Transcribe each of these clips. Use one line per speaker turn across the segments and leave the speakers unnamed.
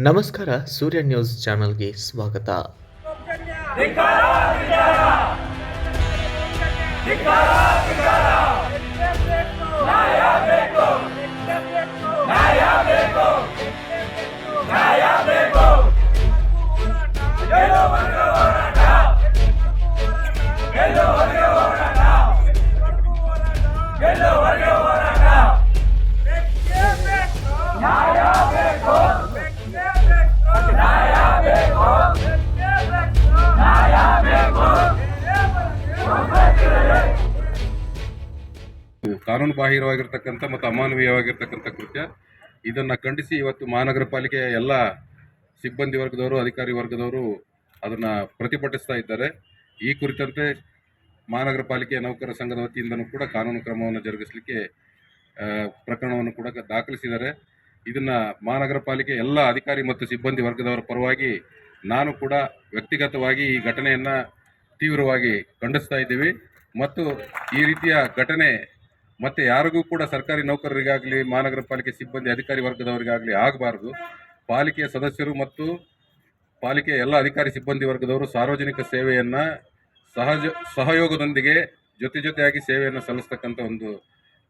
ನಮಸ್ಕಾರ, ಸೂರ್ಯ ನ್ಯೂಸ್ ಚಾನಲ್ಗೆ ಸ್ವಾಗತ.
ಕಾನೂನು ಬಾಹಿರವಾಗಿರ್ತಕ್ಕಂಥ ಮತ್ತು ಅಮಾನವೀಯವಾಗಿರ್ತಕ್ಕಂಥ ಕೃತ್ಯ. ಇದನ್ನು ಖಂಡಿಸಿ ಇವತ್ತು ಮಹಾನಗರ ಪಾಲಿಕೆಯ ಎಲ್ಲ ಸಿಬ್ಬಂದಿ ವರ್ಗದವರು, ಅಧಿಕಾರಿ ವರ್ಗದವರು ಅದನ್ನು ಪ್ರತಿಭಟಿಸ್ತಾ ಇದ್ದಾರೆ. ಈ ಕುರಿತಂತೆ ಮಹಾನಗರ ಪಾಲಿಕೆಯ ನೌಕರರ ಸಂಘದ ವತಿಯಿಂದನೂ ಕೂಡ ಕಾನೂನು ಕ್ರಮವನ್ನು ಜರುಗಿಸಲಿಕ್ಕೆ ಪ್ರಕರಣವನ್ನು ಕೂಡ ದಾಖಲಿಸಿದ್ದಾರೆ. ಇದನ್ನು ಮಹಾನಗರ ಪಾಲಿಕೆ ಎಲ್ಲ ಅಧಿಕಾರಿ ಮತ್ತು ಸಿಬ್ಬಂದಿ ವರ್ಗದವರ ಪರವಾಗಿ ನಾನು ಕೂಡ ವ್ಯಕ್ತಿಗತವಾಗಿ ಈ ಘಟನೆಯನ್ನು ತೀವ್ರವಾಗಿ ಖಂಡಿಸ್ತಾ ಇದ್ದೀವಿ. ಮತ್ತು ಈ ರೀತಿಯ ಘಟನೆ ಮತ್ತು ಯಾರಿಗೂ ಕೂಡ ಸರ್ಕಾರಿ ನೌಕರರಿಗಾಗಲಿ ಮಹಾನಗರ ಪಾಲಿಕೆ ಸಿಬ್ಬಂದಿ ಅಧಿಕಾರಿ ವರ್ಗದವರಿಗಾಗಲಿ ಆಗಬಾರ್ದು. ಪಾಲಿಕೆಯ ಸದಸ್ಯರು ಮತ್ತು ಪಾಲಿಕೆಯ ಎಲ್ಲ ಅಧಿಕಾರಿ ಸಿಬ್ಬಂದಿ ವರ್ಗದವರು ಸಾರ್ವಜನಿಕ ಸೇವೆಯನ್ನು ಸಹಯೋಗದೊಂದಿಗೆ ಜೊತೆಯಾಗಿ ಸೇವೆಯನ್ನು ಸಲ್ಲಿಸ್ತಕ್ಕಂಥ ಒಂದು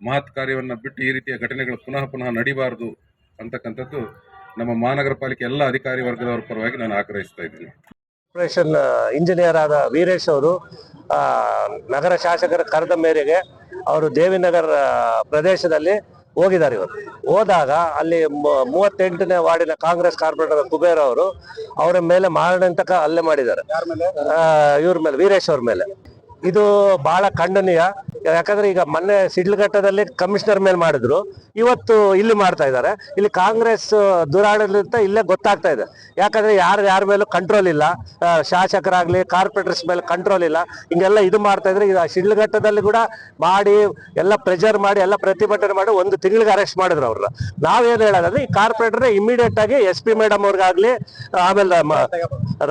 ಮಹತ್ ಕಾರ್ಯವನ್ನು ಬಿಟ್ಟು ಈ ರೀತಿಯ ಘಟನೆಗಳು ಪುನಃ ನಡೀಬಾರ್ದು ಅಂತಕ್ಕಂಥದ್ದು ನಮ್ಮ ಮಹಾನಗರ ಪಾಲಿಕೆ ಎಲ್ಲ ಅಧಿಕಾರಿ ವರ್ಗದವರ ಪರವಾಗಿ ನಾನು ಆಗ್ರಹಿಸ್ತಾ ಇದ್ದೀನಿ.
ಕಾರ್ಪೊರೇಷನ್ ಇಂಜಿನಿಯರ್ ಆದ ವೀರೇಶ್ ಅವರು ನಗರ ಶಾಸಕರ ಕರೆದ ಮೇರೆಗೆ ಅವರು ದೇವಿನಗರ ಪ್ರದೇಶದಲ್ಲಿ ಹೋಗಿದ್ದಾರೆ. ಇವತ್ತು ಹೋದಾಗ ಅಲ್ಲಿ 38ನೇ ವಾರ್ಡಿನ ಕಾಂಗ್ರೆಸ್ ಕಾರ್ಪೊರೇಟರ್ ಕುಬೇರ್ ಅವರು ಅವರ ಮೇಲೆ ಮಾರಣಾಂತಿಕ ಹಲ್ಲೆ ಮಾಡಿದ್ದಾರೆ. ಇವ್ರ ಮೇಲೆ, ವೀರೇಶ್ ಅವ್ರ ಮೇಲೆ. ಇದು ಬಹಳ ಖಂಡನೀಯ. ಯಾಕಂದ್ರೆ ಈಗ ಮೊನ್ನೆ ಸಿಡ್ಲಘಟ್ಟದಲ್ಲಿ ಕಮಿಷನರ್ ಮೇಲೆ ಮಾಡಿದ್ರು, ಇವತ್ತು ಇಲ್ಲಿ ಮಾಡ್ತಾ ಇದ್ದಾರೆ. ಇಲ್ಲಿ ಕಾಂಗ್ರೆಸ್ ದುರಾಡಳಿತ ಇಲ್ಲೇ ಗೊತ್ತಾಗ್ತಾ ಇದೆ. ಯಾಕಂದ್ರೆ ಯಾರ ಮೇಲೂ ಕಂಟ್ರೋಲ್ ಇಲ್ಲ, ಶಾಸಕರಾಗ್ಲಿ ಕಾರ್ಪೊರೇಟರ್ಸ್ ಮೇಲೆ ಕಂಟ್ರೋಲ್ ಇಲ್ಲ. ಹಿಂಗೆಲ್ಲ ಇದು ಮಾಡ್ತಾ ಇದ್ರೆ ಈಗ ಶಿಡ್ಲಘಟ್ಟದಲ್ಲಿ ಕೂಡ ಮಾಡಿ ಎಲ್ಲ ಪ್ರೆಷರ್ ಮಾಡಿ ಎಲ್ಲ ಪ್ರತಿಭಟನೆ ಮಾಡಿ 1 ತಿಂಗಳಿಗೆ ಅರೆಸ್ಟ್ ಮಾಡಿದ್ರು ಅವ್ರನ್ನ. ನಾವೇನು ಹೇಳೋದಂದ್ರೆ ಈ ಕಾರ್ಪೊರೇಟರ್ ಇಮಿಡಿಯೇಟ್ ಆಗಿ SP ಮೇಡಮ್ ಅವ್ರಿಗಾಗ್ಲಿ, ಆಮೇಲೆ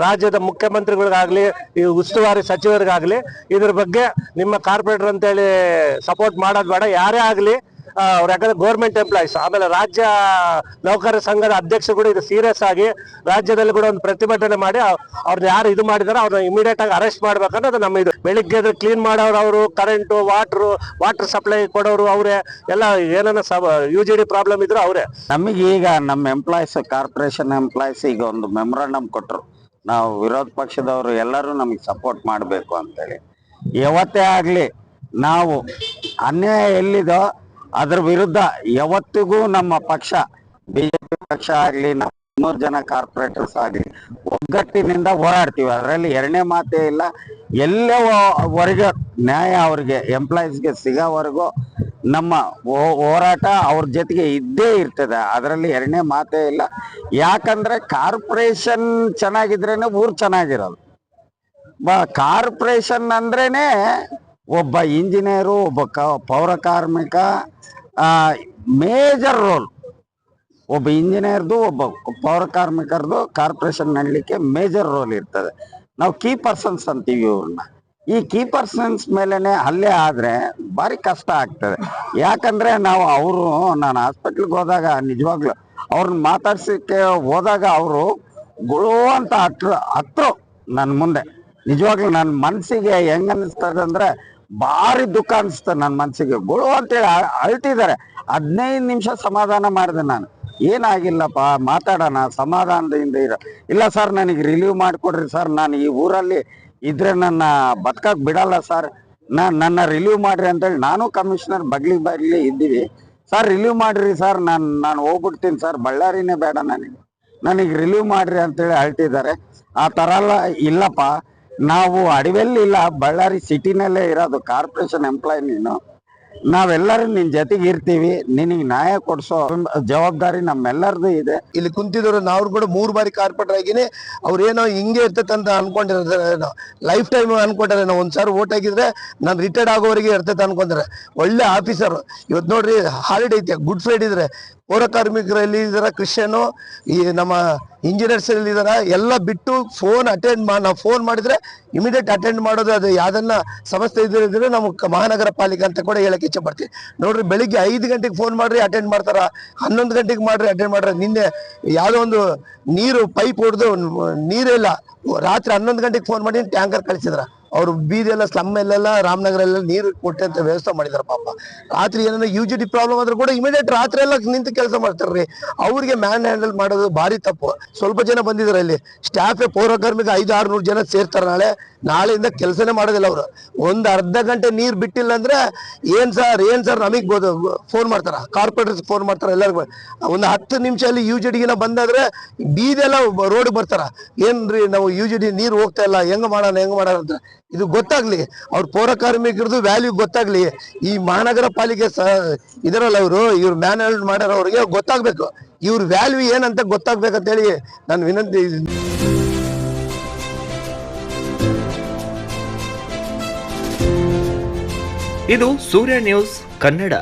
ರಾಜ್ಯದ ಮುಖ್ಯಮಂತ್ರಿಗಳಿಗಾಗ್ಲಿ, ಈ ಉಸ್ತುವಾರಿ ಸಚಿವರಿಗಾಗ್ಲಿ ಇದ್ರ ಬಗ್ಗೆ ನಿಮ್ಮ ಕಾರ್ಪೊರೇಟರ್ ಅಂತೇಳಿ ಸಪೋರ್ಟ್ ಮಾಡೋದು ಬೇಡ. ಯಾರೇ ಆಗ್ಲಿ ಅವ್ರು, ಯಾಕಂದ್ರೆ ಗೌರ್ಮೆಂಟ್ ಎಂಪ್ಲಾಯೀಸ್. ಆಮೇಲೆ ರಾಜ್ಯ ನೌಕರರ ಸಂಘದ ಅಧ್ಯಕ್ಷರು ಕೂಡ ಇದು ಸೀರಿಯಸ್ ಆಗಿ ರಾಜ್ಯದಲ್ಲಿ ಕೂಡ ಒಂದು ಪ್ರತಿಭಟನೆ ಮಾಡಿ ಅವ್ರನ್ನ ಯಾರು ಇದು ಮಾಡಿದಾರೆ ಅವ್ರನ್ನ ಇಮಿಡಿಯೇಟ್ ಆಗಿ ಅರೆಸ್ಟ್ ಮಾಡ್ಬೇಕನ್ನೋದು ನಮ್ಮ ಇದು. ಬೆಳಿಗ್ಗೆ ಕ್ಲೀನ್ ಮಾಡೋರು ಅವರು, ಕರೆಂಟು, ವಾಟರ್ ಸಪ್ಲೈ ಕೊಡೋರು ಅವರೇ, ಎಲ್ಲ ಏನಾನ UGD ಪ್ರಾಬ್ಲಮ್ ಇದ್ರು ಅವರೇ.
ನಮಗೆ ಈಗ ನಮ್ಮ ಎಂಪ್ಲಾಯೀಸ್, ಕಾರ್ಪೊರೇಷನ್ ಎಂಪ್ಲಾಯೀಸ್ ಈಗ ಒಂದು ಮೆಮೊರಾಂಡಮ್ ಕೊಟ್ಟರು, ನಾವು ವಿರೋಧ ಪಕ್ಷದವರು ಎಲ್ಲರೂ ನಮಗೆ ಸಪೋರ್ಟ್ ಮಾಡಬೇಕು ಅಂತೇಳಿ. ಯಾವತ್ತೇ ಆಗಲಿ ನಾವು ಅನ್ಯಾಯ ಎಲ್ಲಿದೋ ಅದ್ರ ವಿರುದ್ಧ ಯಾವತ್ತಿಗೂ ನಮ್ಮ ಪಕ್ಷ, BJP ಪಕ್ಷ ಆಗಲಿ, 300 ಜನ ಕಾರ್ಪೊರೇಟರ್ಸ್ ಆಗಲಿ ಒಗ್ಗಟ್ಟಿನಿಂದ ಹೋರಾಡ್ತೀವಿ. ಅದರಲ್ಲಿ ಎರಡನೇ ಮಾತೇ ಇಲ್ಲ. ಎಲ್ಲವರೆಗೆ ನ್ಯಾಯ ಅವ್ರಿಗೆ ಎಂಪ್ಲಾಯೀಸ್ಗೆ ಸಿಗೋವರೆಗೂ ನಮ್ಮ ಹೋರಾಟ ಅವ್ರ ಜೊತೆಗೆ ಇದ್ದೇ ಇರ್ತದೆ. ಅದರಲ್ಲಿ ಎರಡನೇ ಮಾತೇ ಇಲ್ಲ. ಯಾಕಂದ್ರೆ ಕಾರ್ಪೊರೇಷನ್ ಚೆನ್ನಾಗಿದ್ರೇನೆ ಊರು ಚೆನ್ನಾಗಿರೋದು. ಕಾರ್ಪೊರೇಷನ್ ಅಂದ್ರೇನೆ ಒಬ್ಬ ಇಂಜಿನಿಯರು, ಒಬ್ಬ ಪೌರ ಕಾರ್ಮಿಕ, ಮೇಜರ್ ರೋಲ್. ಒಬ್ಬ ಇಂಜಿನಿಯರ್ದು, ಒಬ್ಬ ಪೌರ ಕಾರ್ಮಿಕರದು ಕಾರ್ಪೊರೇಷನ್ ನಡಲಿಕ್ಕೆ ಮೇಜರ್ ರೋಲ್ ಇರ್ತದೆ. ನಾವು ಕೀ ಪರ್ಸನ್ಸ್ ಅಂತೀವಿ ಇವ್ರನ್ನ. ಈ ಕೀ ಪರ್ಸನ್ಸ್ ಮೇಲೆನೆ ಹಲ್ಲೆ ಆದ್ರೆ ಭಾರಿ ಕಷ್ಟ ಆಗ್ತದೆ. ಯಾಕಂದ್ರೆ ನಾನು ಹಾಸ್ಪಿಟ್ಲಿಗೆ ಹೋದಾಗ ನಿಜವಾಗ್ಲು ಅವ್ರನ್ನ ಮಾತಾಡ್ಸಕ್ಕೆ ಹೋದಾಗ ಅವರು ಗುಳು ಅಂತ ಹತ್ರ ನನ್ನ ಮುಂದೆ ನಿಜವಾಗ್ಲೂ ನನ್ನ ಮನಸ್ಸಿಗೆ ಹೆಂಗ ಅನಿಸ್ತದೆ ಅಂದ್ರೆ ಭಾರಿ ದುಃಖ ಅನಿಸ್ತದೆ. ನನ್ನ ಮನಸ್ಸಿಗೆ ಗುಳು ಅಂತೇಳಿ ಅಳ್ತಿದ್ದಾರೆ. 15 ನಿಮಿಷ ಸಮಾಧಾನ ಮಾಡಿದೆ ನಾನು. ಏನಾಗಿಲ್ಲಪ್ಪ, ಮಾತಾಡೋಣ, ಸಮಾಧಾನದಿಂದ ಇಲ್ಲ ಸರ್, ನನಗೆ ರಿಲೀವ್ ಮಾಡಿಕೊಡ್ರಿ ಸರ್, ನಾನು ಈ ಊರಲ್ಲಿ ಇದ್ರೆ ನನ್ನ ಬದುಕಕ್ಕೆ ಬಿಡಲ್ಲ ಸರ್, ನನ್ನ ರಿಲೀವ್ ಮಾಡ್ರಿ ಅಂತೇಳಿ ನಾನು ಕಮಿಷನರ್ ಬಗ್ಲಿ ಇದ್ದೀವಿ. ಸರ್ ರಿಲೀವ್ ಮಾಡ್ರಿ ಸರ್, ನಾನು ಹೋಗ್ಬಿಡ್ತೀನಿ ಸರ್, ಬಳ್ಳಾರಿನೇ ಬೇಡ, ನನಗೆ ರಿಲೀವ್ ಮಾಡ್ರಿ ಅಂತೇಳಿ ಅಳ್ತಿದ್ದಾರೆ. ಆ ಥರ ಎಲ್ಲ ಇಲ್ಲಪ್ಪ, ನಾವು ಅಡವಿಯಲ್ಲಿ ಇಲ್ಲ, ಬಳ್ಳಾರಿ ಸಿಟಿನಲ್ಲೇ ಇರೋದು. ಕಾರ್ಪೊರೇಷನ್ ಎಂಪ್ಲಾಯ್ ನೀನು, ನಾವೆಲ್ಲರೂ ನಿನ್ ಜೊತೆಗೆ ಇರ್ತೀವಿ. ನಿನಗೆ ನ್ಯಾಯ ಕೊಡಿಸೋ ಜವಾಬ್ದಾರಿ ನಮ್ಮೆಲ್ಲರದು ಇದೆ.
ಇಲ್ಲಿ ಕುಂತಿದ್ರು ನಾವು ಕೂಡ 3 ಬಾರಿ ಕಾರ್ಪೊರೇಟರ್ ಆಗಿನೇ ಅವ್ರೇನೋ ಹಿಂಗೆ ಇರ್ತೈತೆ ಅಂತ ಅನ್ಕೊಂಡಿರ್ತಾರೆ. ಲೈಫ್ ಟೈಮ್ ಅನ್ಕೊಂಡ್ರೆ ನಾವು ಒಂದ್ಸಾರಿ ಓಟ್ ಹಾಕಿದ್ರೆ ನಾನು ರಿಟೈರ್ಡ್ ಆಗೋವರೆಗೆ ಇರ್ತೈತೆ ಅನ್ಕೊಂಡ್ರೆ. ಒಳ್ಳೆ ಆಫೀಸರ್. ಇವತ್ತು ನೋಡ್ರಿ ಹಾಲಿಡೇ ಐತೆ, ಗುಡ್ ಫ್ರೈಡೆ ಇದ್ರೆ ಪೌರ ಕಾರ್ಮಿಕರು ಎಲ್ಲಿ ಇದಾರ, ಕ್ರಿಶ್ಚಿಯನು, ಈ ನಮ್ಮ ಇಂಜಿನಿಯರ್ಸ್ ಎಲ್ಲಿ ಇದಾರ, ಎಲ್ಲ ಬಿಟ್ಟು ಫೋನ್ ಅಟೆಂಡ್ ನಾವು ಫೋನ್ ಮಾಡಿದ್ರೆ ಇಮಿಡಿಯೇಟ್ ಅಟೆಂಡ್ ಮಾಡೋದು. ಅದು ಯಾವ್ದನ್ನ ಸಮಸ್ಯೆ ಇದ್ರೆ ನಾವು ಮಹಾನಗರ ಪಾಲಿಕೆ ಅಂತ ಕೂಡ ಹೇಳಕ್ ಇಚ್ಛೆ ಪಡ್ತೀವಿ. ನೋಡ್ರಿ, ಬೆಳಿಗ್ಗೆ 5 ಗಂಟೆಗೆ ಫೋನ್ ಮಾಡ್ರಿ ಅಟೆಂಡ್ ಮಾಡ್ತಾರ, 11 ಗಂಟೆಗೆ ಮಾಡ್ರಿ ಅಟೆಂಡ್ ಮಾಡ್ರಿ. ನಿನ್ನೆ ಯಾವ್ದೋ ಒಂದು ನೀರು ಪೈಪ್ ಹೊಡೆದು ನೀರೇ ಇಲ್ಲ, ರಾತ್ರಿ 11 ಗಂಟೆಗೆ ಫೋನ್ ಮಾಡಿ ಟ್ಯಾಂಕರ್ ಕಳಿಸಿದ್ರ. ಅವ್ರು ಬೀದಿ ಎಲ್ಲ ಸ್ಲಮ್ ಎಲ್ಲೆಲ್ಲ ರಾಮನಗರ ಎಲ್ಲ ನೀರು ಕೊಟ್ಟಂತ ವ್ಯವಸ್ಥೆ ಮಾಡಿದಾರೆ ಪಾಪ. ರಾತ್ರಿ ಏನಾದ್ರು UGD ಪ್ರಾಬ್ಲಮ್ ಆದ್ರೂ ಕೂಡ ಇಮಿಡಿಯೇಟ್ ರಾತ್ರಿ ಎಲ್ಲ ನಿಂತು ಕೆಲಸ ಮಾಡ್ತಾರ್ರಿ. ಅವ್ರಿಗೆ ಮ್ಯಾನ್ ಹ್ಯಾಂಡಲ್ ಮಾಡೋದು ಭಾರಿ ತಪ್ಪು. ಸ್ವಲ್ಪ ಜನ ಬಂದಿದ್ದಾರೆ ಇಲ್ಲಿ ಸ್ಟಾಫ್, ಪೌರ ಕಾರ್ಮಿಕ 500-600 ಜನ ಸೇರ್ತಾರೆ. ನಾಳೆಯಿಂದ ಕೆಲಸನೇ ಮಾಡೋದಿಲ್ಲ ಅವರು. ಒಂದು ಅರ್ಧ ಗಂಟೆ ನೀರು ಬಿಟ್ಟಿಲ್ಲ ಅಂದ್ರೆ ಏನ್ ಸರ್ ನಮಗ್ ಫೋನ್ ಮಾಡ್ತಾರ, ಕಾರ್ಪೊರೇಟರ್ಸ್ ಫೋನ್ ಮಾಡ್ತಾರ. ಎಲ್ಲರಿಗೂ ಒಂದು 10 ನಿಮಿಷ ಅಲ್ಲಿ UGDಗಿನ ಬಂದಾದ್ರೆ ಬೀದಿ ಎಲ್ಲ ರೋಡ್ ಬರ್ತಾರ. ಏನ್ರಿ ನಾವು UGD ನೀರು ಹೋಗ್ತಾ ಇಲ್ಲ, ಹೆಂಗ್ ಮಾಡೋಣ ಅಂತ ಇದು ಗೊತ್ತಾಗ್ಲಿ. ಅವ್ರ ಪೌರ ಕಾರ್ಮಿಕರದು ವ್ಯಾಲ್ಯೂ ಗೊತ್ತಾಗ್ಲಿ. ಈ ಮಹಾನಗರ ಪಾಲಿಕೆ ಇದರಲ್ಲ ಇವ್ರು ಮ್ಯಾನೇಜ್ ಮಾಡ್ಯಾರ, ಅವ್ರಿಗೆ ಗೊತ್ತಾಗ್ಬೇಕು ಇವ್ರ ವ್ಯಾಲ್ಯೂ ಏನಂತ ಗೊತ್ತಾಗ್ಬೇಕಂತ ಹೇಳಿ ನಾನು ವಿನಂತಿ.
ಇದು ಸೂರ್ಯ ನ್ಯೂಸ್ ಕನ್ನಡ.